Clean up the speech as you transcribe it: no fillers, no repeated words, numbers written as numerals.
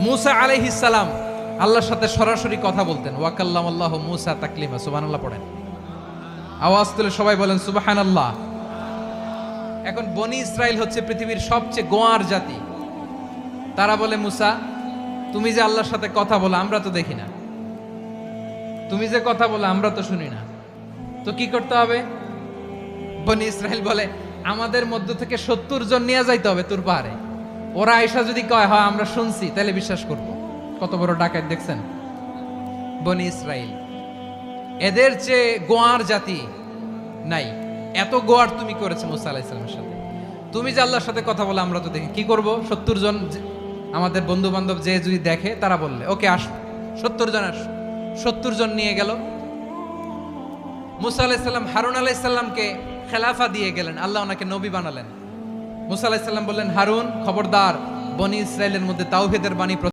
মুসা আলাইহিস সালাম আল্লাহর সাথে সরাসরি কথা বলতেন। ওয়াকাল্লামাল্লাহু মুসা তাকলিমা, সুবহানাল্লাহ পড়েন। আওয়াজ তুলে সবাই বলেন সুবহানাল্লাহ। এখন বনি ইসরাইল হচ্ছে পৃথিবীর সবচেয়ে গোয়ার জাতি। তারা বলে, মুসা তুমি যে আল্লাহর সাথে কথা বলো আমরা তো দেখি না, তুমি যে কথা বলো আমরা তো শুনি না, তো কি করতে হবে? বনি ইসরাইল বলে, আমাদের মধ্য থেকে 70 জন নিয়ে যাইতে হবে তোর পাহাড়ে। ওরা আয়েশা যদি কয় হয় আমরা শুনছি, তাহলে বিশ্বাস করব। কত বড় ডাকাত দেখছেন বনি ইসরাইল। এদের চেয়ে গোয়ার জাতি নাই। এত গোয়ার তুমি করেছে মুসা আলাইহিস সালামের সাথে। তুমি যে আল্লাহর সাথে কথা বলে আমরা তো দেখি, কি করব? 70 জন আমাদের বন্ধু বান্ধব যে যদি দেখে, তারা বললে ওকে আস, 70 জন আস। 70 জন নিয়ে গেল। মুসা আলাইহিস সালাম হারুন আলাইহিস সালামকে খেলাফা দিয়ে গেলেন, আল্লাহ ওনাকে নবী বানালেন। মুসা আলাইহিস সালাম বললেন, হারুন খবরদার, বনি ইসরাইলের মধ্যে তাওহীদের বাণী